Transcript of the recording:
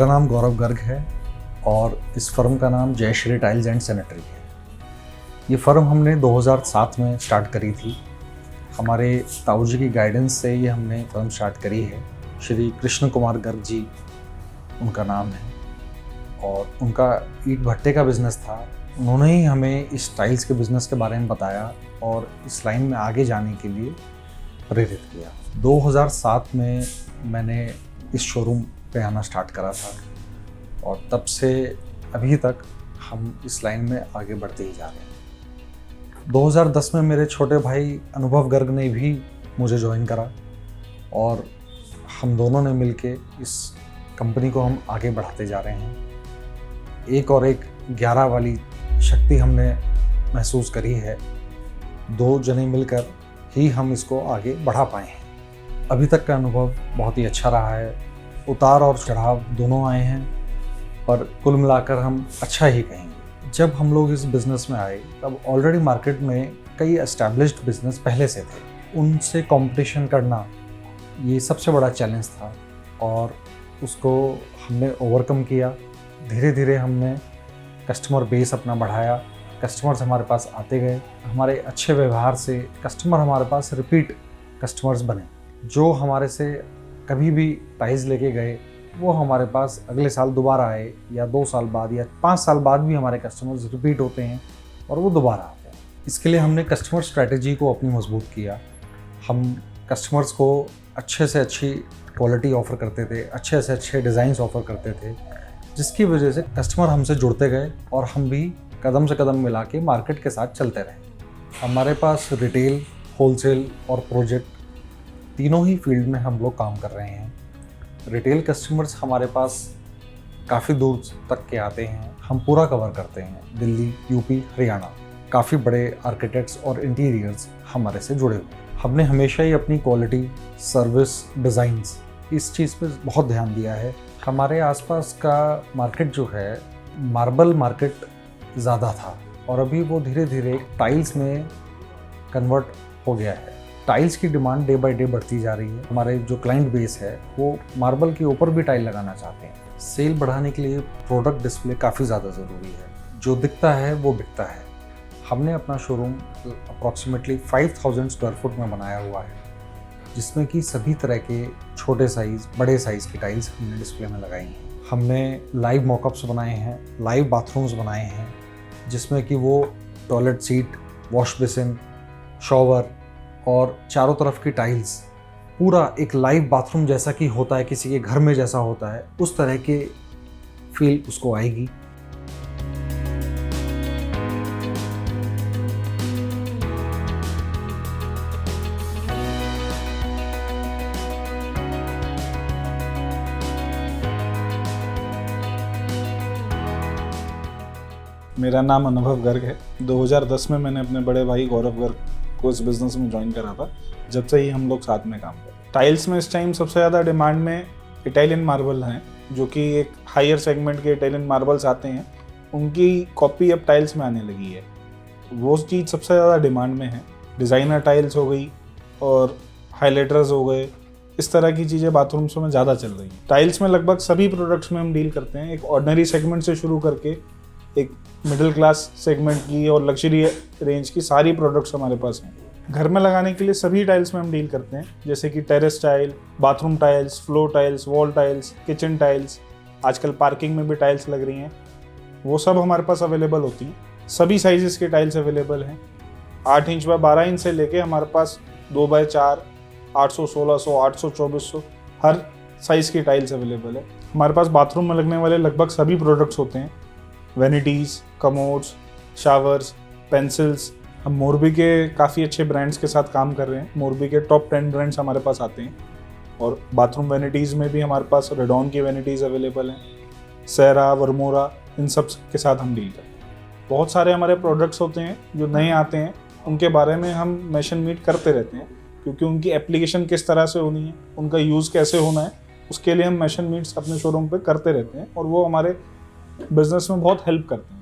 मेरा नाम गौरव गर्ग है और इस फर्म का नाम जय श्री टाइल्स एंड सैनिटरी है। ये फ़र्म हमने 2007 में स्टार्ट करी थी। हमारे ताऊजी की गाइडेंस से ये हमने फर्म स्टार्ट करी है। श्री कृष्ण कुमार गर्ग जी उनका नाम है और उनका ईंट भट्टे का बिज़नेस था। उन्होंने ही हमें इस टाइल्स के बिज़नेस के बारे में बताया और इस लाइन में आगे जाने के लिए प्रेरित किया। 2007 में मैंने इस शोरूम पे आना स्टार्ट करा था और तब से अभी तक हम इस लाइन में आगे बढ़ते ही जा रहे हैं। 2010 में मेरे छोटे भाई अनुभव गर्ग ने भी मुझे ज्वाइन करा और हम दोनों ने मिलके इस कंपनी को हम आगे बढ़ाते जा रहे हैं। एक और एक 11 वाली शक्ति हमने महसूस करी है। 2 जने मिलकर ही हम इसको आगे बढ़ा पाए हैं। अभी तक का अनुभव बहुत ही अच्छा रहा है। उतार और चढ़ाव दोनों आए हैं, पर कुल मिलाकर हम अच्छा ही कहेंगे। जब हम लोग इस बिज़नेस में आए तब ऑलरेडी मार्केट में कई एस्टैब्लिश्ड बिज़नेस पहले से थे। उनसे कंपटीशन करना ये सबसे बड़ा चैलेंज था और उसको हमने ओवरकम किया। धीरे धीरे हमने कस्टमर बेस अपना बढ़ाया। कस्टमर्स हमारे पास आते गए। हमारे अच्छे व्यवहार से कस्टमर हमारे पास रिपीट कस्टमर्स बने। जो हमारे से कभी भी टाइल्स लेके गए वो हमारे पास अगले साल दोबारा आए, या 2 साल बाद या 5 साल बाद भी हमारे कस्टमर्स रिपीट होते हैं और वो दोबारा आते हैं। इसके लिए हमने कस्टमर स्ट्रेटजी को अपनी मजबूत किया। हम कस्टमर्स को अच्छे से अच्छी क्वालिटी ऑफ़र करते थे, अच्छे से अच्छे डिज़ाइंस ऑफ़र करते थे, जिसकी वजह से कस्टमर हमसे जुड़ते गए और हम भी कदम से कदम मिला के मार्केट के साथ चलते रहे। हमारे पास रिटेल, होलसेल और प्रोजेक्ट तीनों ही फील्ड में हम लोग काम कर रहे हैं। रिटेल कस्टमर्स हमारे पास काफ़ी दूर तक के आते हैं। हम पूरा कवर करते हैं। दिल्ली, यूपी, हरियाणा। काफ़ी बड़े आर्किटेक्ट्स और इंटीरियर्स हमारे से जुड़े हुए हैं। हमने हमेशा ही अपनी क्वालिटी, सर्विस, डिज़ाइंस इस चीज़ पे बहुत ध्यान दिया है। हमारे आसपास का मार्केट जो है, मार्बल मार्केट ज़्यादा था और अभी वो धीरे धीरे टाइल्स में कन्वर्ट हो गया है। टाइल्स की डिमांड डे बाय डे बढ़ती जा रही है। हमारे जो क्लाइंट बेस है वो मार्बल के ऊपर भी टाइल लगाना चाहते हैं। सेल बढ़ाने के लिए प्रोडक्ट डिस्प्ले काफ़ी ज़्यादा ज़रूरी है। जो दिखता है वो बिकता है। हमने अपना शोरूम अप्रॉक्सीमेटली 5000 स्क्वायर फुट में बनाया हुआ है, जिसमें कि सभी तरह के छोटे साइज़, बड़े साइज़ की टाइल्स हमने डिस्प्ले में लगाई हैं। हमने लाइव मॉकअप्स बनाए हैं, लाइव बाथरूम्स बनाए हैं, जिसमें कि वो toilet seat, wash basin, shower और चारों तरफ की टाइल्स, पूरा एक लाइव बाथरूम जैसा कि होता है किसी के घर में जैसा होता है, उस तरह के फील उसको आएगी। मेरा नाम अनुभव गर्ग है। 2010 में मैंने अपने बड़े भाई गौरव गर्ग को इस बिज़नेस में ज्वाइन करा था। जब से ही हम लोग साथ में काम कर रहे हैं। टाइल्स में इस टाइम सबसे ज़्यादा डिमांड में इटालियन मार्बल हैं, जो कि एक हायर सेगमेंट के इटालियन मार्बल्स आते हैं, उनकी कॉपी अब टाइल्स में आने लगी है। वो चीज़ सबसे ज़्यादा डिमांड में है। डिज़ाइनर टाइल्स हो गई और हाईलाइटर्स हो गए, इस तरह की चीज़ें बाथरूम्स में ज़्यादा चल रही हैं। टाइल्स में लगभग सभी प्रोडक्ट्स में हम डील करते हैं। एक ऑर्डिनरी सेगमेंट से शुरू करके एक मिडिल क्लास सेगमेंट की और लग्जरी रेंज की सारी प्रोडक्ट्स हमारे पास हैं। घर में लगाने के लिए सभी टाइल्स में हम डील करते हैं, जैसे कि terrace tile, bathroom tiles, floor tiles, wall tiles, kitchen tiles, आजकल पार्किंग में भी टाइल्स लग रही हैं, वो सब हमारे पास अवेलेबल होती हैं। सभी साइजेस के टाइल्स अवेलेबल हैं। 8 इंच बाय 12 इंच से लेके हमारे पास 2 बाय 4, 800, 1600, 800, 2400 हर साइज़ की टाइल्स अवेलेबल है। हमारे पास बाथरूम में लगने वाले लगभग सभी प्रोडक्ट्स होते हैं। वेनिटीज़, कमोड्स, शावर्स, पेंसिल्स। हम मोरबी के काफ़ी अच्छे ब्रांड्स के साथ काम कर रहे हैं। मोरबी के टॉप 10 ब्रांड्स हमारे पास आते हैं। और बाथरूम वेनिटीज़ में भी हमारे पास रेडॉन की वेनिटीज़ अवेलेबल हैं, सेरा, वर्मोरा, इन सब के साथ हम डील करते हैं। बहुत सारे हमारे प्रोडक्ट्स होते हैं जो नए आते हैं, उनके बारे में हम मेंशन मीट करते रहते हैं, क्योंकि उनकी एप्लीकेशन किस तरह से होनी है, उनका यूज़ कैसे होना है, उसके लिए हम मेंशन मीट्स अपने शोरूम पे करते रहते हैं और वो हमारे बिजनेस में बहुत हेल्प करते हैं।